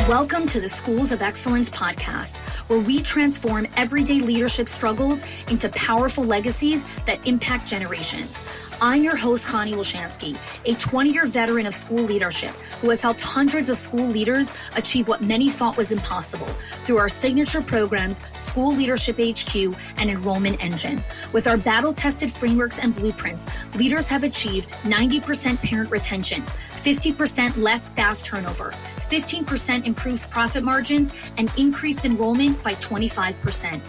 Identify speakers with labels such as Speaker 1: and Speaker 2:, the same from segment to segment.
Speaker 1: Welcome to the Schools of Excellence podcast, where we transform everyday leadership struggles into powerful legacies that impact generations. I'm your host, Chanie, a 20-year veteran of school leadership who has helped hundreds of school leaders achieve what many thought was impossible through our signature programs, School Leadership HQ and Enrollment Engine. With our battle-tested frameworks and blueprints, leaders have achieved 90% parent retention, 50% less staff turnover, 15% improved profit margins, and increased enrollment by 25%.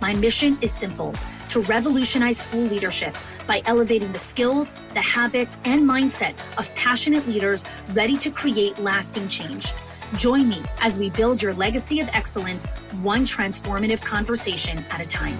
Speaker 1: My mission is simple: to revolutionize school leadership by elevating the skills, the habits, and mindset of passionate leaders ready to create lasting change. Join me as we build your legacy of excellence, one transformative conversation at a time.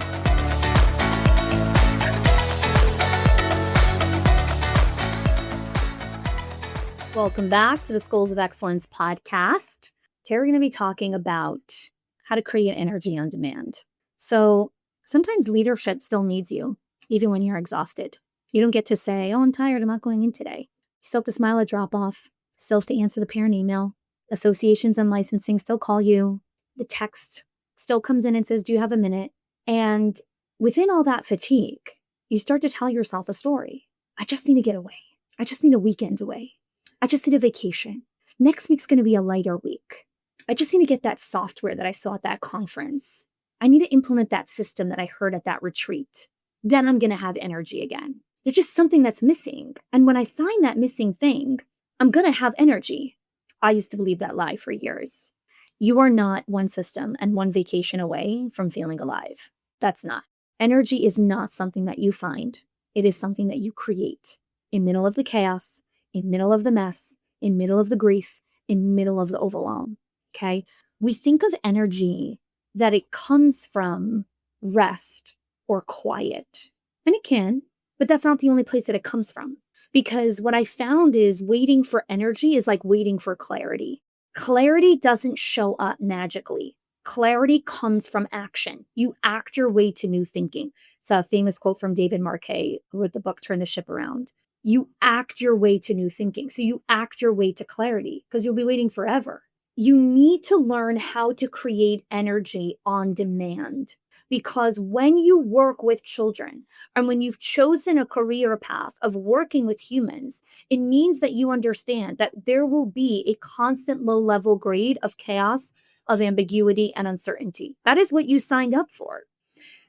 Speaker 2: Welcome back to the Schools of Excellence podcast. Today we're going to be talking about how to create energy on demand. So sometimes leadership still needs you, even when you're exhausted. You don't get to say, oh, I'm tired, I'm not going in today. You still have to smile at drop-off, still have to answer the parent email. Associations and licensing still call you. The text still comes in and says, do you have a minute? And within all that fatigue, you start to tell yourself a story. I just need to get away. I just need a weekend away. I just need a vacation. Next week's going to be a lighter week. I just need to get that software that I saw at that conference. I need to implement that system that I heard at that retreat. Then I'm going to have energy again. There's just something that's missing. And when I find that missing thing, I'm going to have energy. I used to believe that lie for years. You are not one system and one vacation away from feeling alive. That's not. Energy is not something that you find. It is something that you create in middle of the chaos, in middle of the mess, in middle of the grief, in middle of the overwhelm. Okay? We think of energy that it comes from rest or quiet. And it can, but that's not the only place that it comes from. Because what I found is waiting for energy is like waiting for clarity. Clarity doesn't show up magically. Clarity comes from action. You act your way to new thinking. It's a famous quote from David Marquet, who wrote the book, Turn the Ship Around. You act your way to new thinking. So you act your way to clarity because you'll be waiting forever. You need to learn how to create energy on demand, because when you work with children and when you've chosen a career path of working with humans, it means that you understand that there will be a constant low-level grade of chaos, of ambiguity, and uncertainty. That is what you signed up for.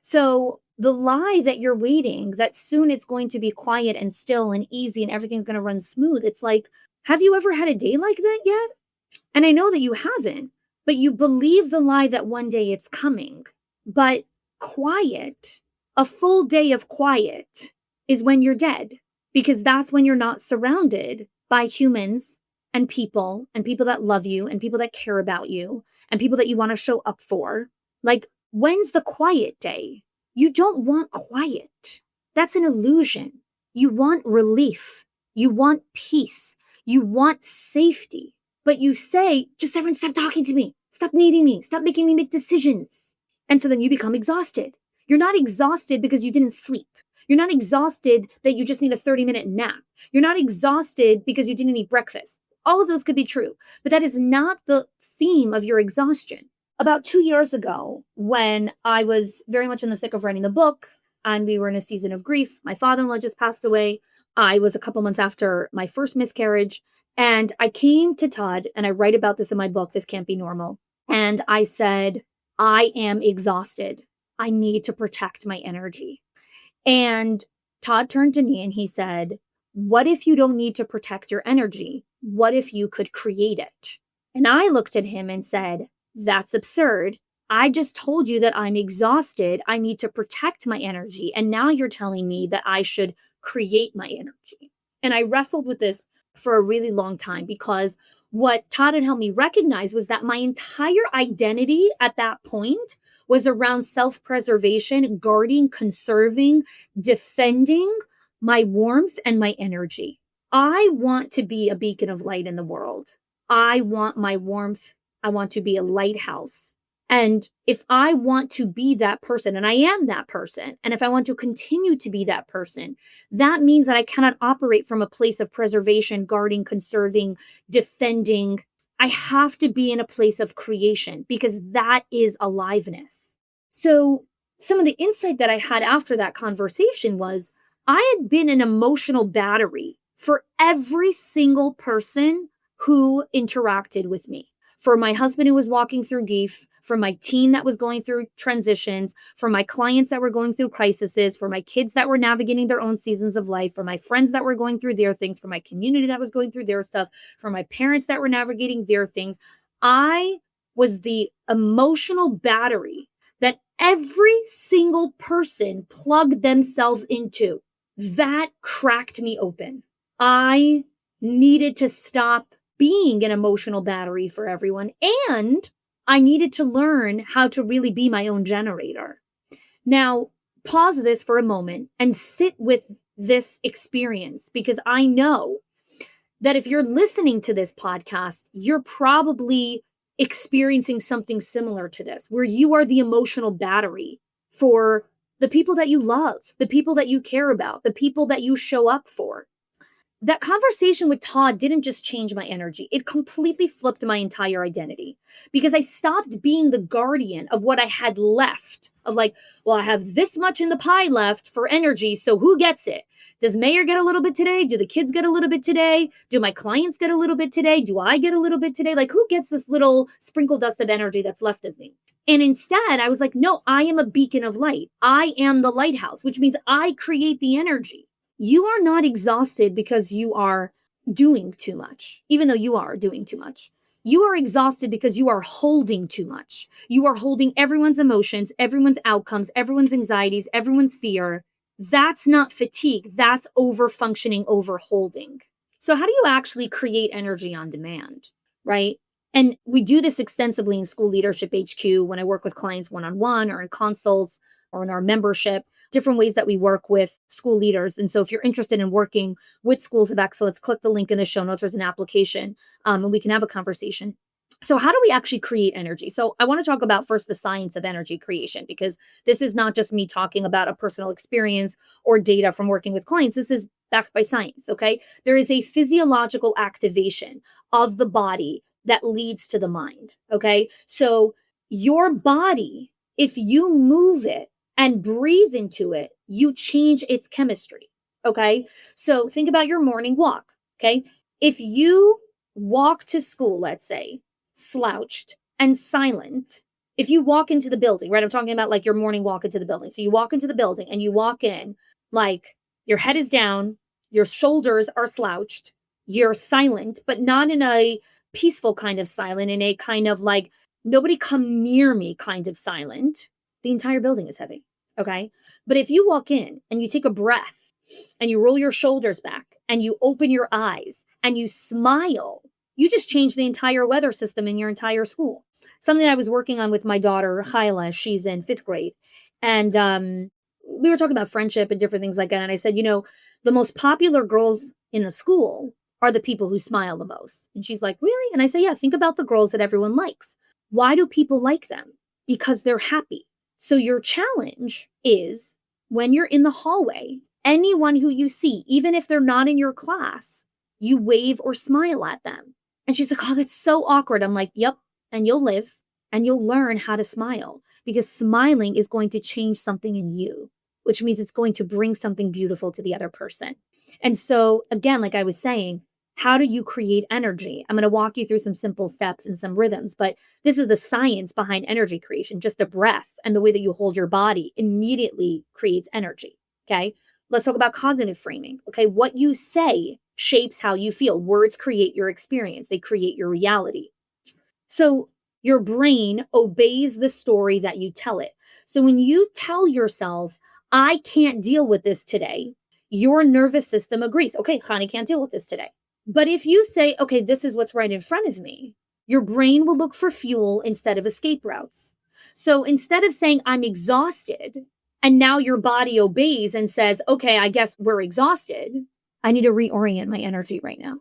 Speaker 2: So the lie that you're waiting, that soon it's going to be quiet and still and easy and everything's going to run smooth. It's like, have you ever had a day like that yet? And I know that you haven't, but you believe the lie that one day it's coming. But quiet, a full day of quiet, is when you're dead, because that's when you're not surrounded by humans and people that love you and people that care about you and people that you want to show up for. Like, when's the quiet day? You don't want quiet. That's an illusion. You want relief. You want peace. You want safety. But you say, just everyone stop talking to me. Stop needing me. Stop making me make decisions. And so then you become exhausted. You're not exhausted because you didn't sleep. You're not exhausted that you just need a 30-minute nap. You're not exhausted because you didn't eat breakfast. All of those could be true, but that is not the theme of your exhaustion. About 2 years ago, when I was very much in the thick of writing the book and we were in a season of grief, my father-in-law just passed away. I was a couple months after my first miscarriage. And I came to Todd, and I write about this in my book, This Can't Be Normal. And I said, I am exhausted. I need to protect my energy. And Todd turned to me and he said, what if you don't need to protect your energy? What if you could create it? And I looked at him and said, that's absurd. I just told you that I'm exhausted. I need to protect my energy. And now you're telling me that I should create my energy. And I wrestled with this for a really long time, because what Todd had helped me recognize was that my entire identity at that point was around self-preservation, guarding, conserving, defending my warmth and my energy. I want to be a beacon of light in the world. I want my warmth. I want to be a lighthouse. And if I want to be that person, and I am that person, and if I want to continue to be that person, that means that I cannot operate from a place of preservation, guarding, conserving, defending. I have to be in a place of creation because that is aliveness. So some of the insight that I had after that conversation was I had been an emotional battery for every single person who interacted with me. For my husband who was walking through grief, for my team that was going through transitions, for my clients that were going through crises, for my kids that were navigating their own seasons of life, for my friends that were going through their things, for my community that was going through their stuff, for my parents that were navigating their things. I was the emotional battery that every single person plugged themselves into. That cracked me open. I needed to stop being an emotional battery for everyone, and I needed to learn how to really be my own generator. Now, pause this for a moment and sit with this experience, because I know that if you're listening to this podcast, you're probably experiencing something similar to this, where you are the emotional battery for the people that you love, the people that you care about, the people that you show up for. That conversation with Todd didn't just change my energy. It completely flipped my entire identity, because I stopped being the guardian of what I had left, of like, well, I have this much in the pie left for energy, so who gets it? Does Mayor get a little bit today? Do the kids get a little bit today? Do my clients get a little bit today? Do I get a little bit today? Like, who gets this little sprinkle dust of energy that's left of me? And instead, I was like, no, I am a beacon of light. I am the lighthouse, which means I create the energy. You are not exhausted because you are doing too much, even though you are doing too much. You are exhausted because you are holding too much. You are holding everyone's emotions, everyone's outcomes, everyone's anxieties, everyone's fear. That's not fatigue. That's overfunctioning, overholding. So how do you actually create energy on demand, right? And we do this extensively in School Leadership HQ when I work with clients one-on-one or in consults or in our membership, different ways that we work with school leaders. And so if you're interested in working with Schools of Excellence, click the link in the show notes. There's an application and we can have a conversation. So how do we actually create energy? So I want to talk about first the science of energy creation, because this is not just me talking about a personal experience or data from working with clients. This is backed by science, okay? There is a physiological activation of the body that leads to the mind, okay? So your body, if you move it and breathe into it, you change its chemistry, okay? So think about your morning walk, okay? If you walk to school, let's say, slouched and silent, if you walk into the building, right? I'm talking about like your morning walk into the building. So you walk into the building and you walk in like your head is down, your shoulders are slouched, you're silent, but not in a peaceful kind of silent, in a kind of like, nobody come near me kind of silent. The entire building is heavy, okay? But if you walk in and you take a breath and you roll your shoulders back and you open your eyes and you smile, you just change the entire weather system in your entire school. Something I was working on with my daughter, Hyla, she's in 5th grade. And we were talking about friendship and different things like that. And I said, the most popular girls in the school are the people who smile the most. And she's like, really? And I say, yeah, think about the girls that everyone likes. Why do people like them? Because they're happy. So your challenge is when you're in the hallway, anyone who you see, even if they're not in your class, you wave or smile at them. And she's like, oh, that's so awkward. I'm like, yep. And you'll live and you'll learn how to smile, because smiling is going to change something in you, which means it's going to bring something beautiful to the other person. And so again, like I was saying, how do you create energy? I'm going to walk you through some simple steps and some rhythms, but this is the science behind energy creation. Just a breath and the way that you hold your body immediately creates energy. Okay. Let's talk about cognitive framing. Okay. What you say shapes how you feel. Words create your experience. They create your reality. So your brain obeys the story that you tell it. So when you tell yourself, I can't deal with this today, your nervous system agrees. Okay, Chanie can't deal with this today. But if you say, okay, this is what's right in front of me, your brain will look for fuel instead of escape routes. So instead of saying, I'm exhausted, and now your body obeys and says, okay, I guess we're exhausted, I need to reorient my energy right now.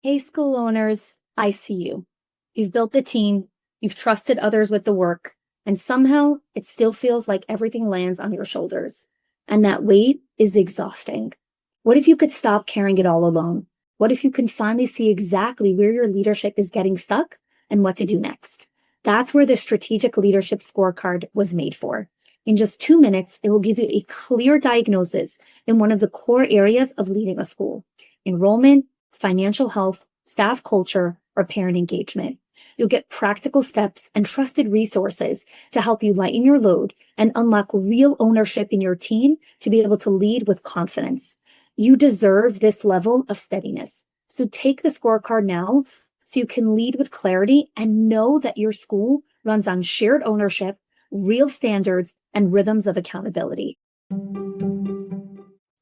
Speaker 2: Hey, school owners, I see you. You've built the team, you've trusted others with the work, and somehow it still feels like everything lands on your shoulders. And that weight is exhausting. What if you could stop carrying it all alone? What if you can finally see exactly where your leadership is getting stuck and what to do next? That's where the strategic leadership scorecard was made for. In just 2 minutes, it will give you a clear diagnosis in one of the core areas of leading a school: enrollment, financial health, staff culture, or parent engagement. You'll get practical steps and trusted resources to help you lighten your load and unlock real ownership in your team to be able to lead with confidence. You deserve this level of steadiness. So take the scorecard now so you can lead with clarity and know that your school runs on shared ownership, real standards, and rhythms of accountability.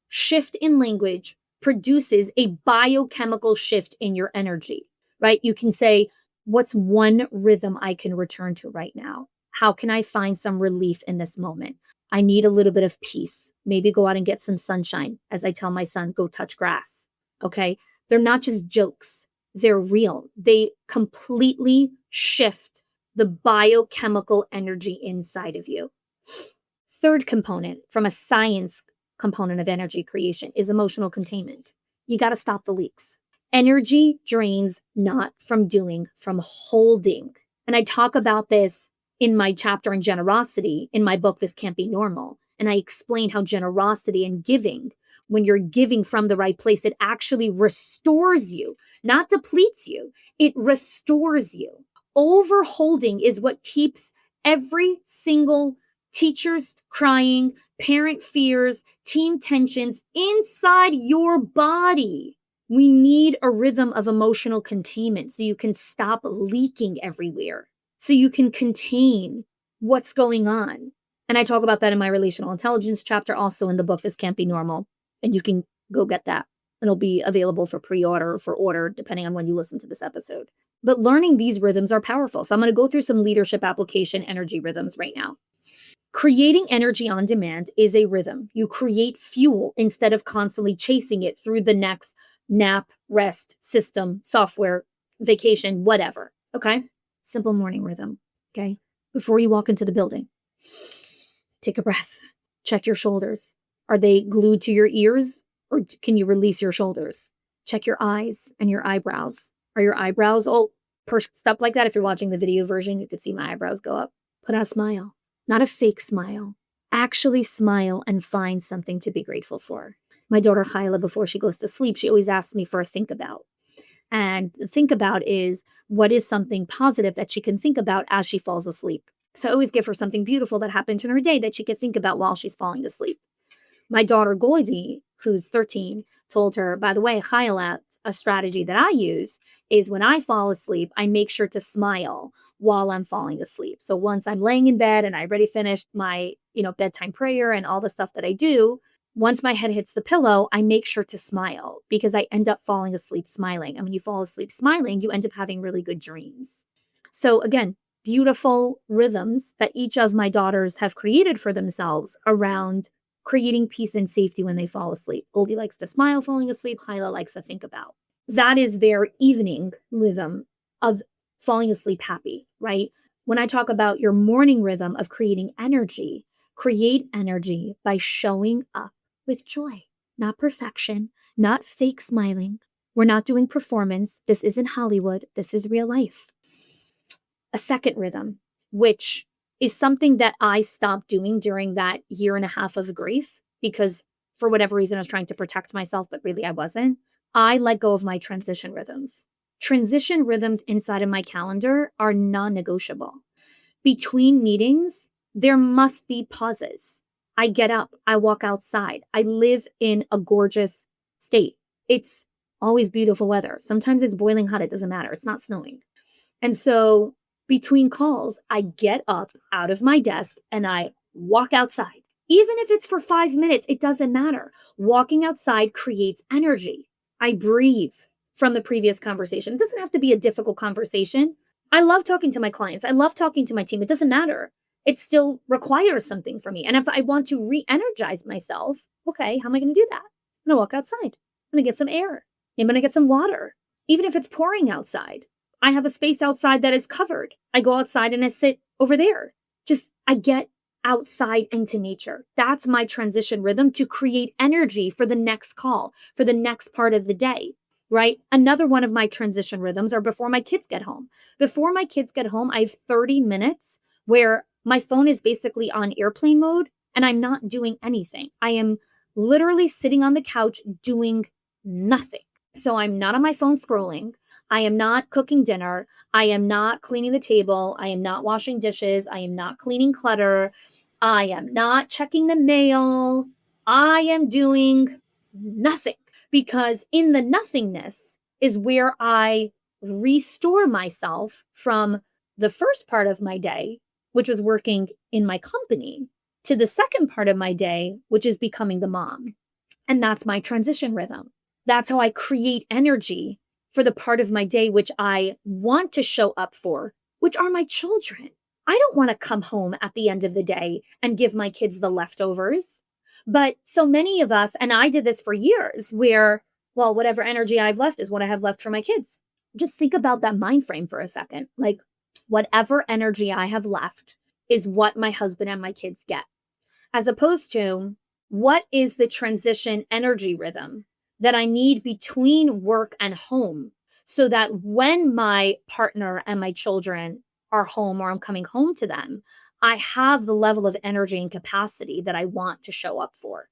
Speaker 2: Shift in language produces a biochemical shift in your energy, right? You can say, what's one rhythm I can return to right now? How can I find some relief in this moment? I need a little bit of peace. Maybe go out and get some sunshine. As I tell my son, go touch grass. Okay. They're not just jokes. They're real. They completely shift the biochemical energy inside of you. Third component from a science component of energy creation is emotional containment. You got to stop the leaks. Energy drains not from doing, from holding. And I talk about this in my chapter on generosity in my book, This Can't Be Normal. And I explain how generosity and giving, when you're giving from the right place, it actually restores you, not depletes you. It restores you. Overholding is what keeps every single teachers crying, parent fears, team tensions inside your body. We need a rhythm of emotional containment so you can stop leaking everywhere, so you can contain what's going on. And I talk about that in my relational intelligence chapter, also in the book, This Can't Be Normal. And you can go get that. It'll be available for pre-order or for order, depending on when you listen to this episode. But learning these rhythms are powerful. So I'm going to go through some leadership application energy rhythms right now. Creating energy on demand is a rhythm. You create fuel instead of constantly chasing it through the next nap, rest, system, software, vacation, whatever. Okay? Simple morning rhythm. Okay? Before you walk into the building, take a breath. Check your shoulders. Are they glued to your ears, or can you release your shoulders? Check your eyes and your eyebrows. Are your eyebrows all pursed up like that? If you're watching the video version, you could see my eyebrows go up. Put on a smile. Not a fake smile. Actually smile and find something to be grateful for. My daughter Hyla, before she goes to sleep, she always asks me for a think about. And the think about is, what is something positive that she can think about as she falls asleep? So I always give her something beautiful that happened in her day that she could think about while she's falling asleep. My daughter Goldie, who's 13, told her, by the way, Hyla, a strategy that I use is when I fall asleep, I make sure to smile while I'm falling asleep. So once I'm laying in bed and I already finished my, bedtime prayer and all the stuff that I do, once my head hits the pillow, I make sure to smile because I end up falling asleep smiling. And when you fall asleep smiling, you end up having really good dreams. So again, beautiful rhythms that each of my daughters have created for themselves around creating peace and safety when they fall asleep. Goldie likes to smile falling asleep. Hyla likes to think about. That is their evening rhythm of falling asleep happy, right? When I talk about your morning rhythm of creating energy, create energy by showing up with joy, not perfection, not fake smiling. We're not doing performance. This isn't Hollywood. This is real life. A second rhythm, which is something that I stopped doing during that year and a half of grief because for whatever reason I was trying to protect myself, but really I wasn't. I let go of my transition rhythms. Transition rhythms inside of my calendar are non-negotiable. Between meetings, there must be pauses. I get up, I walk outside. I live in a gorgeous state. It's always beautiful weather. Sometimes it's boiling hot. It doesn't matter. It's not snowing. And so between calls, I get up out of my desk and I walk outside. Even if it's for 5 minutes, it doesn't matter. Walking outside creates energy. I breathe from the previous conversation. It doesn't have to be a difficult conversation. I love talking to my clients. I love talking to my team. It doesn't matter. It still requires something from me. And if I want to re-energize myself, okay, how am I going to do that? I'm going to walk outside. I'm going to get some air. I'm going to get some water. Even if it's pouring outside. I have a space outside that is covered. I go outside and I sit over there. I get outside into nature. That's my transition rhythm to create energy for the next call, for the next part of the day. right? Another one of my transition rhythms are before my kids get home. Before my kids get home, I have 30 minutes where my phone is basically on airplane mode and I'm not doing anything. I am literally sitting on the couch doing nothing. So I'm not on my phone scrolling. I am not cooking dinner. I am not cleaning the table. I am not washing dishes. I am not cleaning clutter. I am not checking the mail. I am doing nothing, because in the nothingness is where I restore myself from the first part of my day, which was working in my company, to the second part of my day, which is becoming the mom. And that's my transition rhythm. That's how I create energy for the part of my day which I want to show up for, which are my children. I don't want to come home at the end of the day and give my kids the leftovers. But so many of us, and I did this for years, where, well, whatever energy I've left is what I have left for my kids. Just think about that mind frame for a second. Like, whatever energy I have left is what my husband and my kids get, as opposed to what is the transition energy rhythm that I need between work and home, so that when my partner and my children are home or I'm coming home to them, I have the level of energy and capacity that I want to show up for.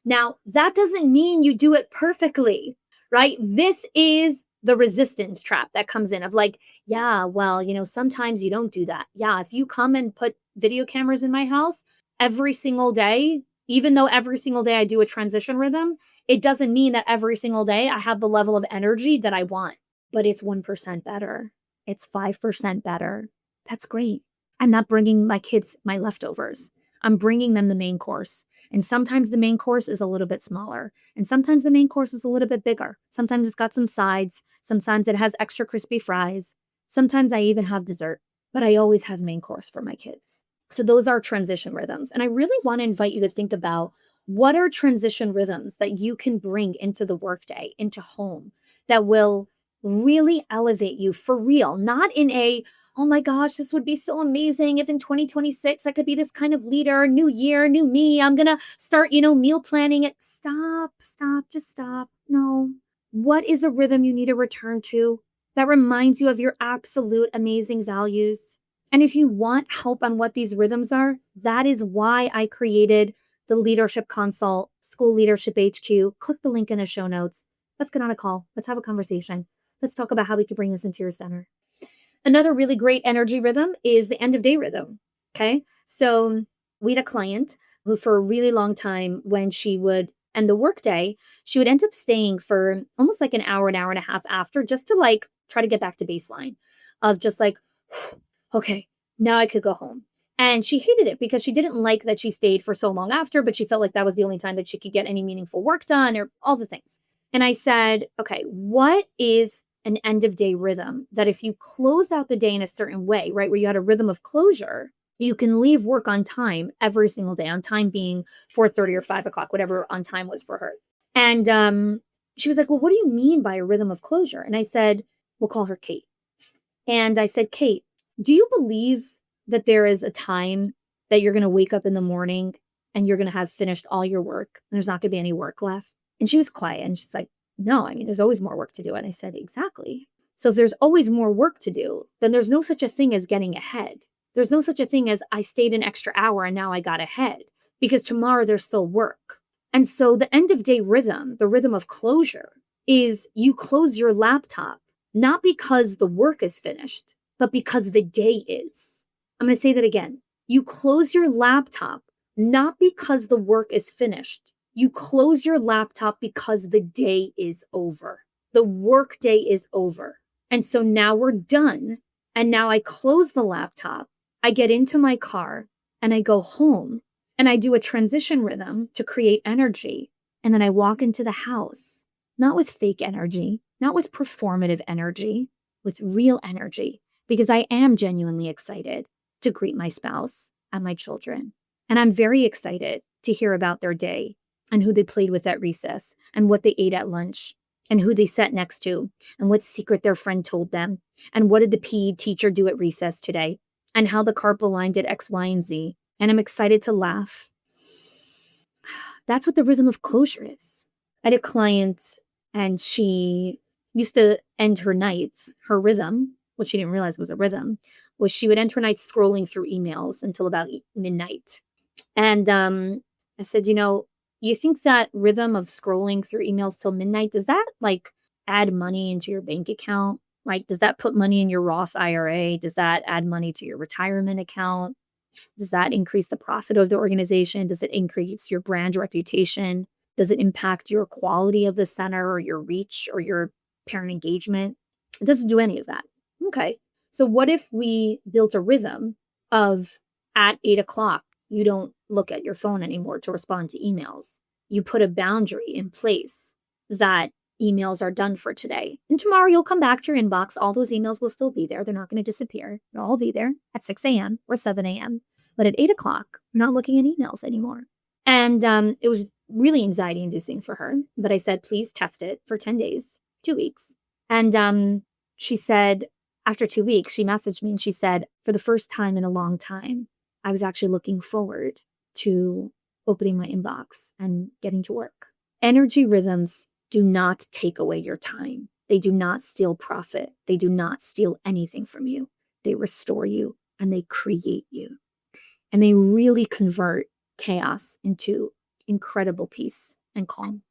Speaker 2: Now, that doesn't mean you do it perfectly, right? This is the resistance trap that comes in of like, yeah, well, sometimes you don't do that. Yeah, if you come and put video cameras in my house every single day, even though every single day I do a transition rhythm, it doesn't mean that every single day I have the level of energy that I want, but it's 1% better. It's 5% better. That's great. I'm not bringing my kids my leftovers. I'm bringing them the main course. And sometimes the main course is a little bit smaller. And sometimes the main course is a little bit bigger. Sometimes it's got some sides. Sometimes it has extra crispy fries. Sometimes I even have dessert, but I always have main course for my kids. So those are transition rhythms. And I really want to invite you to think about, what are transition rhythms that you can bring into the workday, into home, that will really elevate you for real, not in a, oh my gosh, this would be so amazing if in 2026 I could be this kind of leader, new year, new me, I'm going to start, meal planning it. Stop, just stop. No. What is a rhythm you need to return to that reminds you of your absolute amazing values? And if you want help on what these rhythms are, that is why I created the Leadership Consult, School Leadership HQ. Click the link in the show notes. Let's get on a call. Let's have a conversation. Let's talk about how we can bring this into your center. Another really great energy rhythm is the end of day rhythm. Okay. So we had a client who, for a really long time, when she would end the workday, she would end up staying for almost like an hour and a half after, just to like try to get back to baseline of just like, okay, now I could go home. And she hated it because she didn't like that she stayed for so long after, but she felt like that was the only time that she could get any meaningful work done or all the things. And I said, okay, what is an end of day rhythm that if you close out the day in a certain way, right, where you had a rhythm of closure, you can leave work on time every single day, on time being 4:30 or 5:00, whatever on time was for her. And she was like, well, what do you mean by a rhythm of closure? And I said, we'll call her Kate. And I said, Kate, do you believe that there is a time that you're going to wake up in the morning and you're going to have finished all your work and there's not going to be any work left? And she was quiet and she's like, no, there's always more work to do. And I said, exactly. So if there's always more work to do, then there's no such a thing as getting ahead. There's no such a thing as I stayed an extra hour and now I got ahead, because tomorrow there's still work. And so the end of day rhythm, the rhythm of closure, is you close your laptop, not because the work is finished, but because the day is. I'm going to say that again. You close your laptop, not because the work is finished. You close your laptop because the day is over. The work day is over. And so now we're done. And now I close the laptop. I get into my car and I go home and I do a transition rhythm to create energy. And then I walk into the house, not with fake energy, not with performative energy, with real energy, because I am genuinely excited to greet my spouse and my children. And I'm very excited to hear about their day and who they played with at recess and what they ate at lunch and who they sat next to and what secret their friend told them and what did the PE teacher do at recess today and how the carpal line did X, Y, and Z. And I'm excited to laugh. That's what the rhythm of closure is. I had a client and she used to end her nights, her rhythm, which she didn't realize was a rhythm, was she would end her nights scrolling through emails until about midnight. And I said, you think that rhythm of scrolling through emails till midnight, does that like add money into your bank account? Like, does that put money in your Roth IRA? Does that add money to your retirement account? Does that increase the profit of the organization? Does it increase your brand reputation? Does it impact your quality of the center or your reach or your parent engagement? It doesn't do any of that. Okay. So what if we built a rhythm of at 8 o'clock, you don't look at your phone anymore to respond to emails. You put a boundary in place that emails are done for today. And tomorrow you'll come back to your inbox. All those emails will still be there. They're not going to disappear. They'll all be there at 6 a.m. or 7 a.m. But at 8 o'clock, you're not looking at emails anymore. And it was really anxiety inducing for her. But I said, please test it for 10 days, 2 weeks. And she said, after 2 weeks, she messaged me and she said, for the first time in a long time, I was actually looking forward to opening my inbox and getting to work. Energy rhythms do not take away your time. They do not steal profit. They do not steal anything from you. They restore you and they create you. And they really convert chaos into incredible peace and calm.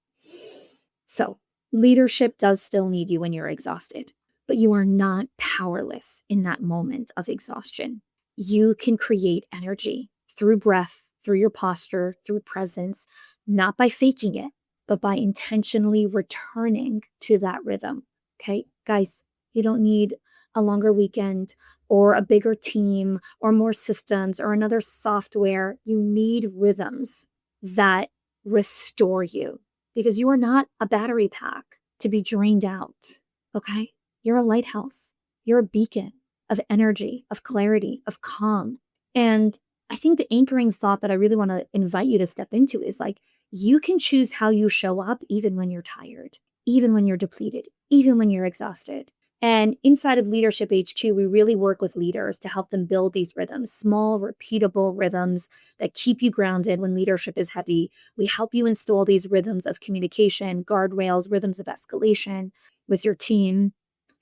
Speaker 2: So leadership does still need you when you're exhausted, but you are not powerless in that moment of exhaustion. You can create energy through breath, through your posture, through presence, not by faking it, but by intentionally returning to that rhythm. Okay, guys, you don't need a longer weekend or a bigger team or more systems or another software. You need rhythms that restore you because you are not a battery pack to be drained out. Okay, you're a lighthouse. You're a beacon of energy, of clarity, of calm. And I think the anchoring thought that I really want to invite you to step into is like, you can choose how you show up even when you're tired, even when you're depleted, even when you're exhausted. And inside of Leadership HQ, we really work with leaders to help them build these rhythms, small, repeatable rhythms that keep you grounded when leadership is heavy. We help you install these rhythms as communication, guardrails, rhythms of escalation with your team.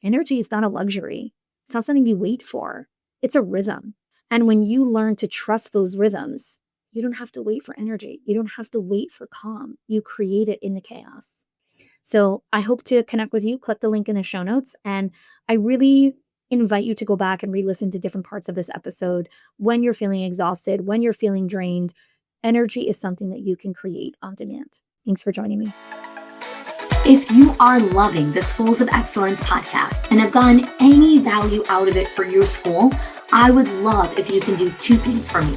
Speaker 2: Energy is not a luxury. It's not something you wait for. It's a rhythm. And when you learn to trust those rhythms, you don't have to wait for energy. You don't have to wait for calm. You create it in the chaos. So I hope to connect with you. Click the link in the show notes. And I really invite you to go back and re-listen to different parts of this episode when you're feeling exhausted, when you're feeling drained. Energy is something that you can create on demand. Thanks for joining me.
Speaker 1: If you are loving the Schools of Excellence podcast and have gotten any value out of it for your school, I would love if you can do 2 things for me.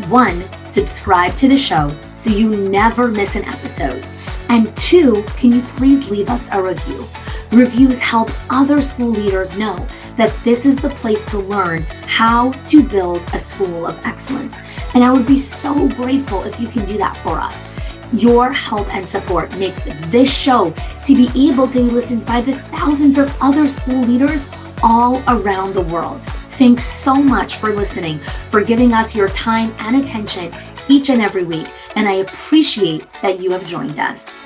Speaker 1: 1, subscribe to the show so you never miss an episode. And 2, can you please leave us a review? Reviews help other school leaders know that this is the place to learn how to build a school of excellence. And I would be so grateful if you can do that for us. Your help and support makes this show to be able to be listened by the thousands of other school leaders all around the world. Thanks so much for listening, for giving us your time and attention each and every week, and I appreciate that you have joined us.